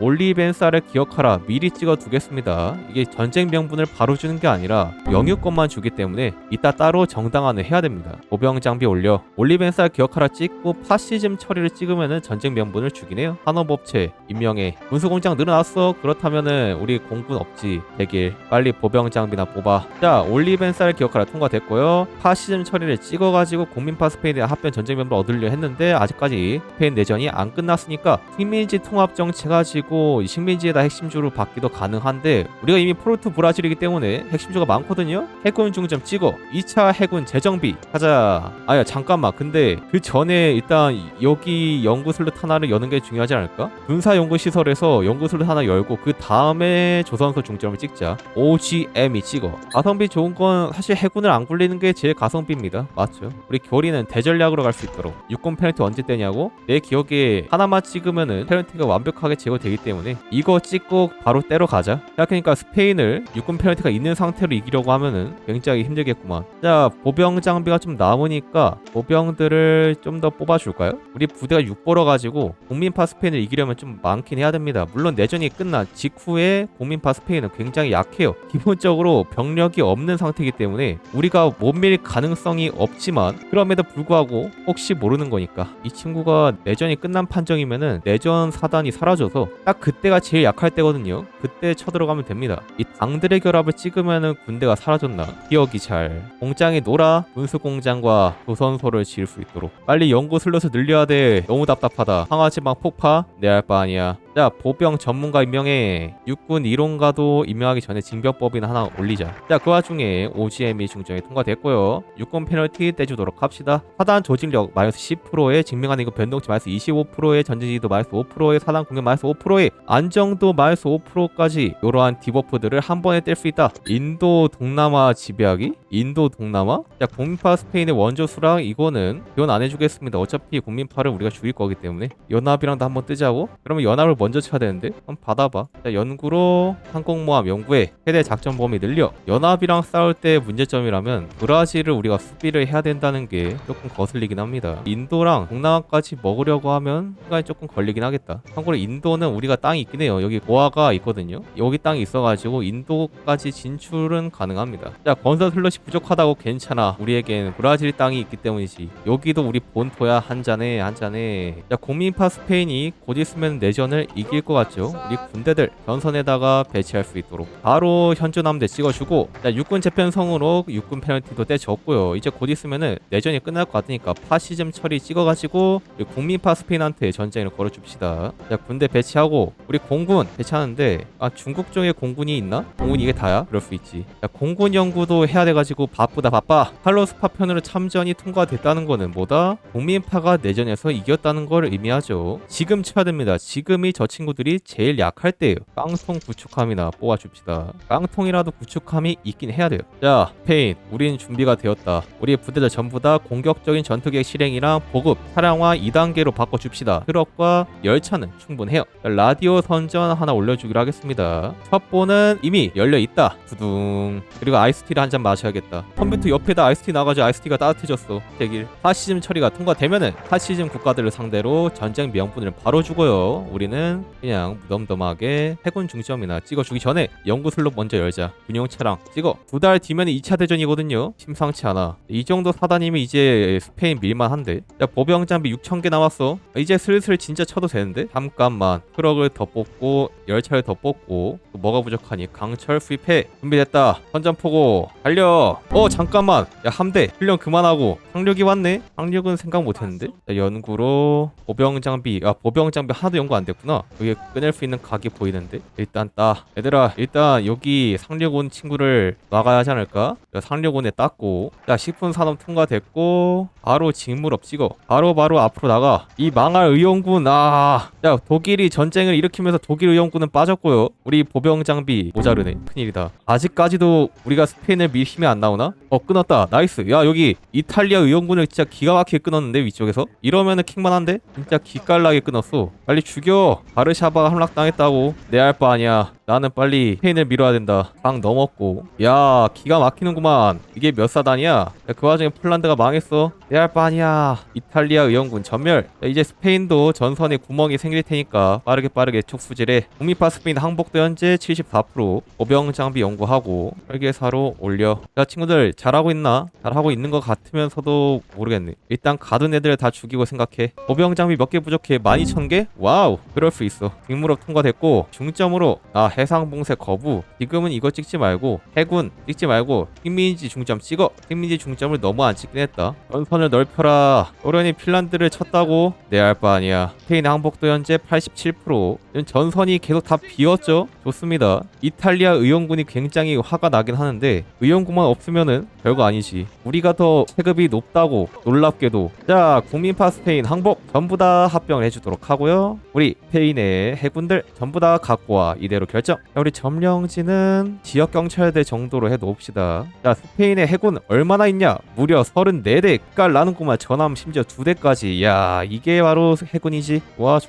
올리벤사를 기억하라 미리 찍어 두겠습니다. 이게 전쟁 명분을 바로 주는 게 아니라 영유권만 주기 때문에 이따 따로 정당화는 해야 됩니다. 보병 장비 올려 올리벤사 기억하라 찍고 파시즘 처리를 찍으면은 전쟁 명분을 주긴 해요. 산업업체 임명해. 군수공장 늘어났어. 그렇다면은 우리 공군 없지. 100일 빨리 보병 장비나 뽑아. 자, 올리벤사를 기억하라 통과됐고요. 파시즘 처리를 찍어가지고 국민파 스페인에 합병 전쟁 명분을 얻으려 했는데 아직까지 스페인 내전이 안 끝났으니까 식민지 통합 정책 가지고 식민지에다 핵심주로 받기도 가능한데 우리가 이미 포르투 브라질이기 때문에 핵심주가 많거든요. 해군 중점 찍어. 2차 해군 재정비 하자. 아야 잠깐만, 근데 그 전에 일단 여기 연구슬롯 하나를 여는 게 중요하지 않을까? 군사연구시설에서 연구슬롯 하나 열고 그 다음에 조선소 중점을 찍자. OGM이 찍어. 가성비 좋은 건 사실 해군을 안 굴리는 게 제일 가성비입니다. 맞죠? 우리 교리는 대전략으로 갈 수 있도록. 육군 페널티 언제 떼냐고? 내 기억에 하나만 찍으면은 페널티가 완벽하게 제거되기 때문에 이거 찍고 바로 때려 가자. 자, 그러니까 스페인을 육군 페널티가 있는 상태로 이기려고 하면은 굉장히 힘들겠구만. 자, 보병 장비가 좀 남으니까 보병들을 좀 더 뽑아줄까요? 우리 부대가 6보러 가지고 국민파 스페인을 이기려면 좀 많긴 해야 됩니다. 물론 내전이 끝난 직후에 국민파 스페인은 굉장히 약해요. 기본적으로 병력이 없는 상태이기 때문에 우리가 못 밀 가능성이 없지만 그럼에도 불구하고 혹시 모르는 거니까 이 친구가 내전이 끝난 판정이면은 내전 사단이 사라져서 딱 그때가 제일 약할 때거든요. 그때 쳐들어가면 됩니다. 이 당들의 결합을 찍으면은 군대가 사라졌나? 기억이 잘. 공장에 놀아. 군수공장과 조선소를 지을 수 있도록 빨리 연구 슬롯을 늘려야 돼. 너무 답답하다. 상하지방 폭파? 내 할 바 아니야. 자, 보병 전문가 임명해. 육군 이론가도 임명하기 전에 징병법이나 하나 올리자. 자, 그 와중에 OGM이 중정에 통과됐고요. 육군 페널티 떼주도록 합시다. 사단 조직력 마이너스 10%에 증명하는 이거 변동치 마이너스 25%에 전진지도 마이너스 5%에 사단 공격 마이너스 5%에 안정도 마이너스 5%까지 이러한 디버프들을 한 번에 뗄 수 있다. 인도 동남아 지배하기? 인도 동남아? 자, 국민파 스페인의 원조수랑 이거는 지원 안 해주겠습니다. 어차피 국민파를 우리가 죽일 거기 때문에 연합이랑도 한번 뜨자고? 그러면 연합을 먼저 쳐야 되는데 한번 받아봐. 자, 연구로 항공모함 연구에 최대 작전 범위 늘려. 연합이랑 싸울 때 문제점이라면 브라질을 우리가 수비를 해야 된다는 게 조금 거슬리긴 합니다. 인도랑 동남아까지 먹으려고 하면 시간이 조금 걸리긴 하겠다. 참고로 인도는 우리가 땅이 있긴 해요. 여기 고아가 있거든요. 여기 땅이 있어가지고 인도까지 진출은 가능합니다. 자, 건설 슬롯이 부족하다고 괜찮아. 우리에겐 브라질 땅이 있기 때문이지. 여기도 우리 본토야. 한잔해 한잔해. 자, 국민파 스페인이 곧 있으면 내전을 이길 것 같죠. 우리 군대들 전선에다가 배치할 수 있도록 바로 현존함대 찍어주고, 자, 육군 재편성으로 육군 페널티도 떼줬고요. 이제 곧 있으면은 내전이 끝날 것 같으니까 파시즘 처리 찍어가지고 국민파 스페인한테 전쟁을 걸어줍시다. 자, 군대 배치하고 우리 공군 배치하는데 중국 쪽에 공군이 있나? 공군이 이게 다야? 그럴 수 있지. 자, 공군 연구도 해야 돼가지고 바쁘다 바빠. 칼로스 파편으로 참전이 통과됐다는 거는 뭐다? 국민파가 내전에서 이겼다는 걸 의미하죠. 지금 쳐야 됩니다. 지금이 저 친구들이 제일 약할 때예요. 깡통 구축함이나 뽑아줍시다. 깡통이라도 구축함이 있긴 해야 돼요. 자, 스페인 우린 준비가 되었다. 우리 부대들 전부 다 공격적인 전투계획 실행이랑 보급, 차량화 2단계로 바꿔줍시다. 트럭과 열차는 충분해요. 자, 라디오 선전 하나 올려주기로 하겠습니다. 첩보는 이미 열려있다. 두둥. 그리고 아이스티를 한 잔 마셔야겠다. 컴퓨터 옆에다 아이스티 나가지고 아이스티가 따뜻해졌어. 대길. 파시즘 처리가 통과되면은 파시즘 국가들을 상대로 전쟁 명분을 바로 주고요. 우리는 그냥 무덤덤하게 해군 중점이나 찍어주기 전에 연구 슬롯 먼저 열자. 군용 차량 찍어. 2달 뒤면 2차 대전이거든요. 심상치 않아. 이 정도 사단이면 이제 스페인 밀만한데. 자, 보병 장비 6,000개 나왔어. 이제 슬슬 진짜 쳐도 되는데. 잠깐만. 트럭을 더 뽑고 열차를 더 뽑고 또 뭐가 부족하니 강철 수입해. 준비됐다. 선전포고 달려. 잠깐만. 야, 함대 훈련 그만하고 상륙이 왔네. 상륙은 생각 못했는데. 자, 연구로 보병 장비. 보병 장비 하나도 연구 안 됐구나. 여기 꺼낼 수 있는 각이 보이는데. 일단 따. 얘들아, 일단 여기 상륙 온 친구를 막아야 하지 않을까? 상륙 온에 땄고. 자, 식품 산업 통과됐고 바로 직무럽 찍어. 바로 앞으로 나가. 이 망할 의용군. 자, 독일이 전쟁을 일으키면서 독일 의용군은 빠졌고요. 우리 보병 장비 모자르네. 큰일이다. 아직까지도 우리가 스페인을 밀 힘이 안 나오나? 끊었다. 나이스. 야, 여기 이탈리아 의용군을 진짜 기가 막히게 끊었는데 위쪽에서? 이러면은 킹만한데? 진짜 기깔나게 끊었어. 빨리 죽여. 바르샤바가 함락당했다고. 내 할 바 아니야. 나는 빨리 스페인을 밀어야 된다. 강 넘었고. 야, 기가 막히는구만. 이게 몇 사단이야? 야, 그 와중에 폴란드가 망했어. 내 할 바 아니야. 이탈리아 의원군 전멸. 야, 이제 스페인도 전선에 구멍이 생길 테니까 빠르게 촉수질해. 북미파 스페인 항복도 현재 74%. 보병 장비 연구하고 설계사로 올려. 자, 친구들 잘하고 있나? 잘하고 있는 것 같으면서도 모르겠네. 일단 가둔 애들 다 죽이고 생각해. 보병 장비 몇 개 부족해? 12,000개? 와우, 그럴 수 있어. 직무로 통과됐고 중점으로 해상 봉쇄 거부. 지금은 이거 찍지 말고 해군 찍지 말고 식민지 중점 찍어. 식민지 중점을 너무 안 찍긴 했다. 전선을 넓혀라. 소련이 핀란드를 쳤다고? 내 알 바 아니야. 스페인 항복도 현재 87%. 전선이 계속 다 비었죠? 좋습니다. 이탈리아 의용군이 굉장히 화가 나긴 하는데 의용군만 없으면은 별거 아니지. 우리가 더 체급이 높다고. 놀랍게도. 자, 국민파 스페인 항복 전부 다 합병을 해주도록 하고요. 우리 스페인의 해군들 전부 다 갖고 와. 이대로 결정. 자, 우리 점령지는 지역경찰대 정도로 해놓읍시다. 자, 스페인의 해군 얼마나 있냐? 무려 34대. 깔 나는구만. 전함 심지어 2대까지. 야, 이게 바로 해군이지. 좋아.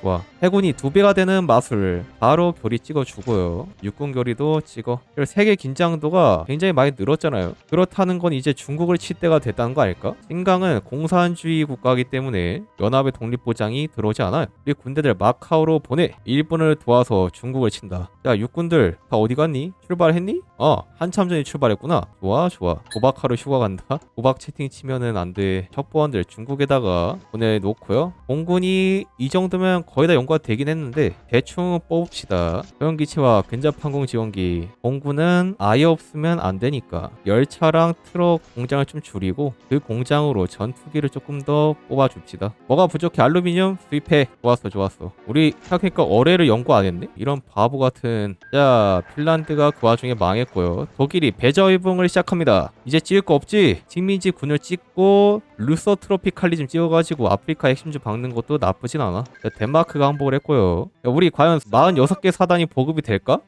해군이 2배가 되는 마술 바로 교리 찍어주고요. 육군 교리도 찍어. 세계 긴장도가 굉장히 많이 늘었잖아요. 그렇다는 건 이제 중국을 칠 때가 됐다는 거 아닐까? 신강은 공산주의 국가이기 때문에 연합의 독립보장이 들어오지 않아요. 우리 군대들 마카오로 보내. 일본을 도와서 중국을 친다. 야, 육군들 다 어디 갔니? 출발했니? 한참 전에 출발했구나. 좋아. 도박하러 휴가 간다. 도박 채팅 치면은 안 돼. 첩보원들 중국에다가 보내놓고요. 공군이 이 정도면 거의 다 연구가 되긴 했는데 대충 뽑읍시다. 소형기체와 근접항공 지원기. 공군은 아예 없으면 안 되니까 열차랑 트럭 공장을 좀 줄이고 그 공장으로 전투기를 조금 더 뽑아줍시다. 뭐가 부족해? 알루미늄 수입해. 좋았어. 우리 생각해보니까 어뢰를 연구 안 했네? 이런 바보 같은. 자, 핀란드가 그 와중에 망했고요. 독일이 배저위붕을 시작합니다. 이제 찍을 거 없지? 식민지 군을 찍고 루서 트로피칼리즘 찍어가지고 아프리카 핵심주 박는 것도 나쁘진 않아. 자, 덴마크가 항복을 했고요. 야, 우리 과연 46개 사단이 보급이 될까?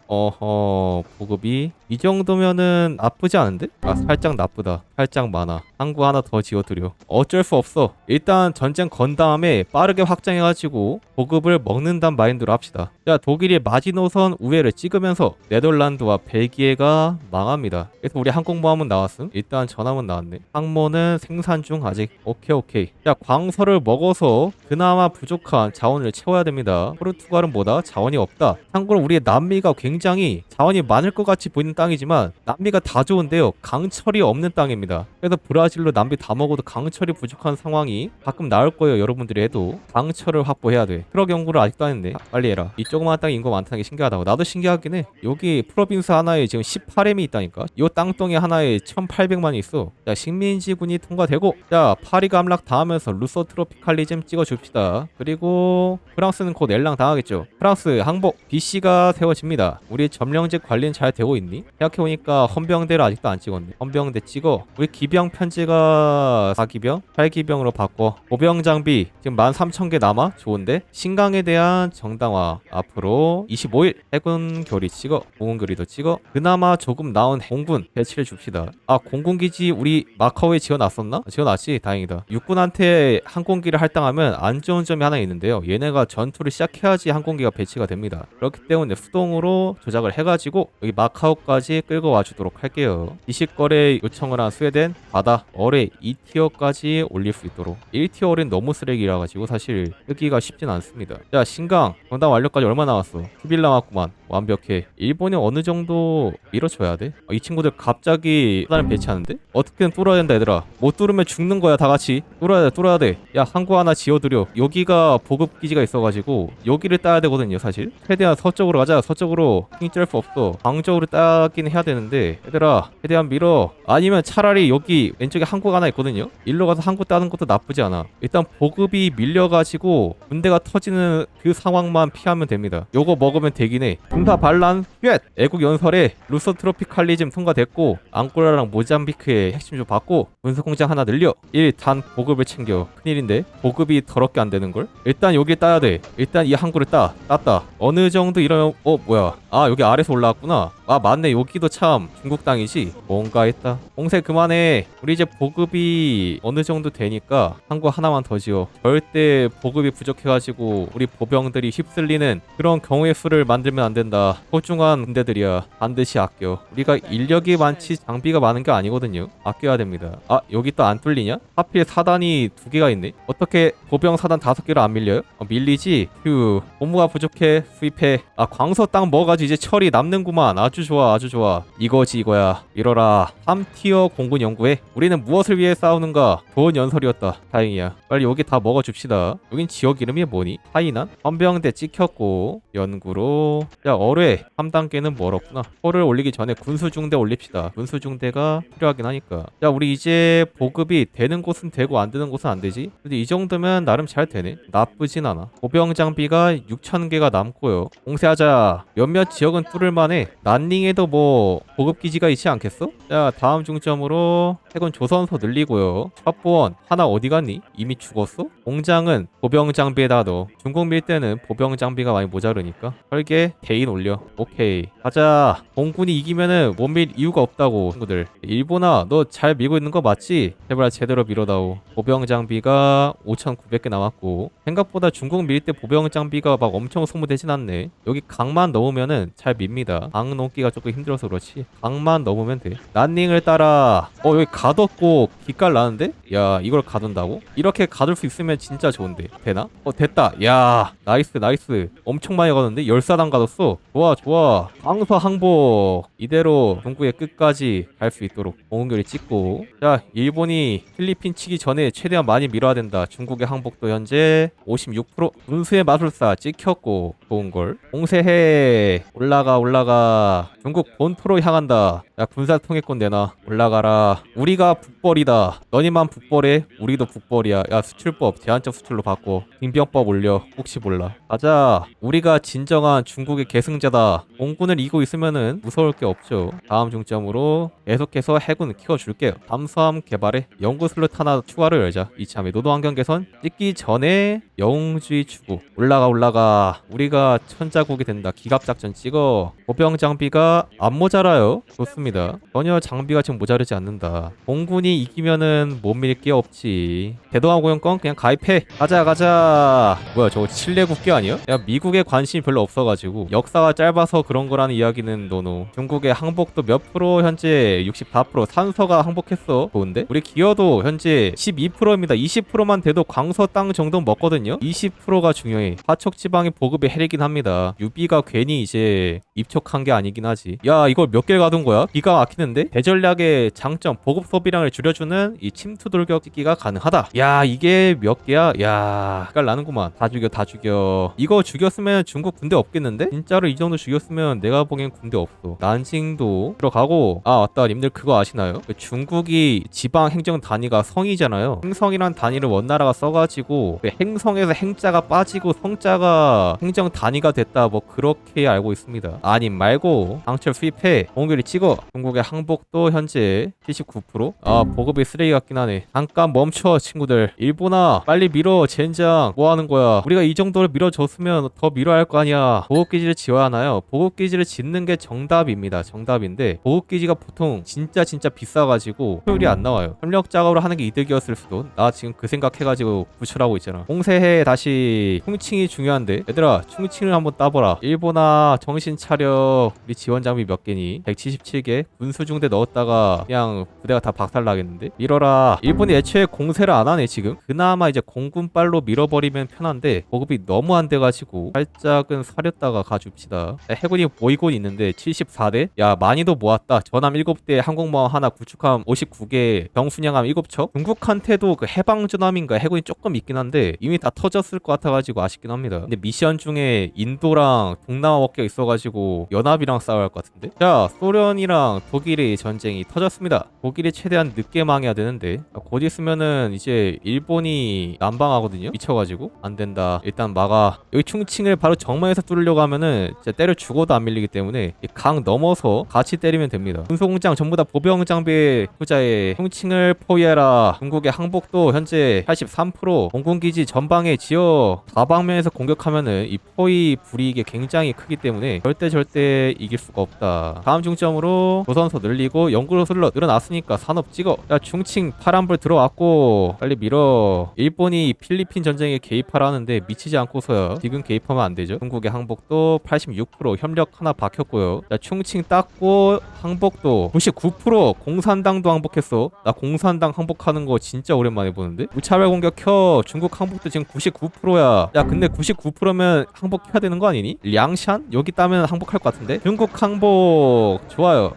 보급이 이 정도면은 나쁘지 않은데? 살짝 나쁘다. 살짝 많아. 항구 하나 더 지어드려. 어쩔 수 없어. 일단 전쟁 건 다음에 빠르게 확장해가지고 보급을 먹는단 마인드로 합시다. 자, 독일이 마지노선 우회를 찍으면서 네덜란드와 벨기에가 망합니다. 그래서 우리 항공모함은 나왔음. 일단 전함은 나왔네. 항모는 생산 중 아직. 오케이. 자, 광서를 먹어서 그나마 부족한 자원을 채워야 됩니다. 포르투갈은 뭐다? 자원이 없다. 참고로 우리의 남미가 굉장히 자원이 많을 것 같이 보이는 땅이지만 남미가 다 좋은데요. 강철이 없는 땅입니다. 그래서 브라질로 남미 다 먹어도 강철이 부족한 상황이 가끔 나올 거예요. 여러분들이 해도 강철을 확보해야 돼. 트럭 연구를 아직도 안 했네. 빨리 해라. 이 조그마한 땅에 인구 많다는 게 신기하다고. 나도 신기하긴 해. 여기 프로빈스 하나에 지금 18M이 있다니까. 이 땅덩이 하나에 1800만이 있어. 자, 식민지군이 통과되고, 자, 파리가 함락 당하면서 루소 트로피칼리즘 찍어줍시다. 그리고 프랑스는 곧 엘랑 당하겠죠. 프랑스 항복 BC가 세워집니다. 우리 점령직 관리는 잘 되고 있니? 생각해보니까 헌병대를 아직도 안 찍었네. 헌병대 찍어. 우리 기병 편제가 4기병? 8기병으로 바꿔. 보병 장비 지금 13,000개 남아? 좋은데? 신강에 대한 정당화 앞으로 25일 해군 교리 찍어. 공군 교리도 찍어. 그나마 조금 나온 공군 배치를 줍시다. 공군기지 우리 마카오에 지어놨었나? 지어놨지? 다행이다. 육군한테 항공기를 할당하면 안 좋은 점이 하나 있는데요. 얘네가 전투를 시작해야지 항공기가 배치가 됩니다. 그렇기 때문에 수동으로 조작을 해가지고 여기 마카오까지 끌고 와주도록 할게요. 이식거래 요청을 한 스웨덴 받아. 어뢰 2티어까지 올릴 수 있도록. 1티어 어뢰는 너무 쓰레기라 가지고 사실 쓰기가 쉽진 않습니다. 자, 신강 정당 완료까지 얼마 나왔어? 10일 남았구만. 완벽해. 일본이 어느 정도 밀어줘야 돼? 이 친구들 갑자기 수단을 배치하는데? 어떻게든 뚫어야 된다 얘들아. 못 뚫으면 죽는 거야 다 같이. 뚫어야 돼. 야, 항구 하나 지어드려. 여기가 보급기지가 있어가지고 여기를 따야 되거든요 사실. 최대한 서쪽으로 가자. 서쪽으로. 힘쩔 수 없어. 광저우를 따긴 해야 되는데 얘들아 최대한 밀어. 아니면 차라리 여기 왼쪽에 항구가 하나 있거든요. 일로 가서 항구 따는 것도 나쁘지 않아. 일단 보급이 밀려가지고 군대가 터지는 그 상황만 피하면 됩니다. 요거 먹으면 되긴 해. 군사 반란 쉣! 애국 연설에 루소 트로피칼리즘 통과됐고 앙골라랑 모잠비크의 핵심주 받고 군사공장 하나 늘려. 1단 보급을 챙겨. 큰일인데 보급이 더럽게 안 되는걸? 일단 여기 따야 돼. 일단 이 항구를 땄다. 어느 정도 이러면 뭐야. 여기 아래서 올라왔구나. 맞네. 여기도 참 중국 땅이지. 뭔가 했다. 공세 그만 그만해. 우리 이제 보급이 어느 정도 되니까 항구 하나만 더 지어. 절대 보급이 부족해가지고 우리 보병들이 휩쓸리는 그런 경우의 수를 만들면 안 된다. 소중한 군대들이야. 반드시 아껴. 우리가 인력이 많지 장비가 많은 게 아니거든요. 아껴야 됩니다. 아, 여기 또 안 뚫리냐? 하필 사단이 2개가 있네. 어떻게 보병 사단 5개를 안 밀려요? 밀리지? 휴. 고무가 부족해. 수입해. 아, 광서 땅 먹어가지고 이제 철이 남는구만. 아주 좋아, 아주 좋아. 이거지 이거야. 밀어라. 3티어 공군 연구해. 우리는 무엇을 위해 싸우는가? 좋은 연설이었다. 다행이야. 빨리 여기 다 먹어줍시다. 여긴 지역 이름이 뭐니? 하이난? 헌병대 찍혔고 연구로. 야, 어뢰 3단계는 멀었구나. 홀을 올리기 전에 군수중대 올립시다. 군수중대가 필요하긴 하니까. 야, 우리 이제 보급이 되는 곳은 되고 안 되는 곳은 안 되지? 근데 이 정도면 나름 잘 되네. 나쁘진 않아. 보병 장비가 6,000개가 남고요. 공세하자. 몇몇 지역은 뚫을만해. 난닝에도 뭐 보급기지가 있지 않겠어? 자, 다음 중점으로 해군 조선소 늘리고요. 첩보원 하나 어디 갔니? 이미 죽었어? 공장은 보병 장비에다 넣어. 중국 밀 때는 보병 장비가 많이 모자르니까 설계 개인 올려. 오케이, 가자. 공군이 이기면은 못 밀 이유가 없다고. 친구들, 일본아 너 잘 밀고 있는 거 맞지? 제발 제대로 밀어다오. 보병 장비가 5,900개 남았고 생각보다 중국 밀 때 보병 장비가 막 엄청 소모되진 않네. 여기 강만 넣으면은 잘 밉니다. 강 넘기가 조금 힘들어서 그렇지 강만 넘으면 돼. 난닝을 따라. 여기 가뒀고 빛깔 나는데? 야, 이걸 가둔다고? 이렇게 가둘 수 있으면 진짜 좋은데. 되나? 됐다. 야, 나이스 나이스. 엄청 많이 가뒀는데? 10사단 가뒀어. 좋아 좋아. 강서 항복. 이대로 중국의 끝까지 갈 수 있도록 공은교리 찍고. 자, 일본이 필리핀 치기 전에 최대한 많이 밀어야 된다. 중국의 항복도 현재 56%. 군수의 마술사 찍혔고 좋은걸. 공세해. 올라가. 중국 본토로 향한다. 야, 군사 통일권 내놔. 올라가라. 우리가 북벌이다. 너니만 북벌해. 우리도 북벌이야. 야, 수출법 제한적 수출로 바꿔. 징병법 올려. 혹시 몰라. 가자. 우리가 진정한 중국의 계승자다. 공군을 이기고 있으면은 무서울 게 없죠. 다음 중점으로 계속해서 해군 키워줄게요. 잠수함 개발에 연구 슬롯 하나 추가로 열자. 이참에 노동환경 개선 찍기 전에 영웅주의 추구. 올라가. 우리가 천자국이 된다. 기갑작전 찍어. 보병 장비가 안 모자라요. 좋습니다. 전혀 장비가 지금 모자르지 않는다. 공군이 이기면은 못 밀 게 없지. 대동아 고용권 그냥 가입해. 가자. 뭐야, 저거 칠레 국기 아니야? 야, 미국에 관심이 별로 없어가지고 역사가 짧아서 그런 거라는 이야기는 노노. 중국의 항복도 몇 프로? 현재 64%. 산서가 항복했어. 좋은데? 우리 기여도 현재 12%입니다 20%만 돼도 광서 땅 정도 먹거든요. 20%가 중요해. 화촉 지방의 보급이 해리긴 합니다. 유비가 괜히 이제 입촉한 게 아니긴 하지. 야, 이걸 몇 개 가둔 거야? 기가 막히는데? 대전략의 장점 보급 소비량을 줄여주는 이 침투 돌격 찍기가 가능하다. 야, 이게 몇 개야? 야, 깔 나는구만. 다 죽여. 이거 죽였으면 중국 군대 없겠는데? 진짜로 이 정도 죽였으면 내가 보기엔 군대 없어. 난징도 들어가고. 아, 맞다. 님들 그거 아시나요? 중국이 지방 행정 단위가 성이잖아요. 행성이란 단위를 원나라가 써가지고 행성에서 행자가 빠지고 성자가 행정 단위가 됐다. 뭐 그렇게 알고 있습니다. 아님 말고 강철 수입해. 공교리 찍어. 중국의 항복도 현재 79%. 아, 보급이 쓰레기 같긴 하네. 잠깐 멈춰 친구들. 일본아 빨리 밀어. 젠장 뭐하는 거야. 우리가 이 정도를 밀어줬으면 더 밀어야 할 거 아니야. 보급기지를 지어야 하나요? 보급기지를 짓는 게 정답입니다. 정답인데 보급기지가 보통 진짜 비싸가지고 효율이 안 나와요. 협력 작업을 하는 게 이득이었을 수도. 나 지금 그 생각해가지고 구출하고 있잖아. 공세해. 다시 충칭이 중요한데 얘들아, 충칭을 한번 따보라. 일본아 정신 차려. 우리 지원 장비 몇 개니? 177개. 군수중대 넣었다가 그냥 부대가 다 박살나겠는데? 밀어라. 일본이 애초에 공세를 안 하네 지금. 그나마 이제 공군빨로 밀어버리면 편한데 보급이 너무 안 돼가지고 살짝은 사렸다가 가줍시다. 해군이 모이곤 있는데 74대? 야, 많이도 모았다. 전함 7대, 항공모함 하나, 구축함 59개, 병순양함 7척. 중국한테도 그 해방전함인가 해군이 조금 있긴 한데 이미 다 터졌을 것 같아가지고 아쉽긴 합니다. 근데 미션 중에 인도랑 동남아 먹기가 있어가지고 연합이랑 싸워야 할 것 같은데? 자, 소련이랑 독일의 전쟁이 터졌습니다. 독일이 최대한 늦게 망해야 되는데 곧 있으면은 이제 일본이 난방하거든요. 미쳐가지고 안 된다. 일단 막아. 여기 충칭을 바로 정면에서 뚫으려고 하면은 진짜 때려 죽어도 안 밀리기 때문에 강 넘어서 같이 때리면 됩니다. 군소공장 전부 다 보병 장비 투자에 충칭을 포위해라. 중국의 항복도 현재 83%. 공군기지 전방에 지어 다방면에서 공격하면은 이 포위 불이익이 굉장히 크기 때문에 절대 근데 절대 이길 수가 없다. 다음 중점으로 조선소 늘리고 연구소 늘어났으니까 산업 찍어. 야 중칭 파란불 들어왔고 빨리 밀어. 일본이 필리핀 전쟁에 개입하라는데 미치지 않고서야 지금 개입하면 안 되죠. 중국의 항복도 86% 협력 하나 박혔고요. 자 충칭 땄고 항복도 99% 공산당도 항복했어. 나 공산당 항복하는 거 진짜 오랜만에 보는데. 무차별 공격 켜. 중국 항복도 지금 99%야. 야 근데 99%면 항복해야 되는 거 아니니? 량샨? 여기 따면 항복할 것 같은데? 중국 항복 좋아요.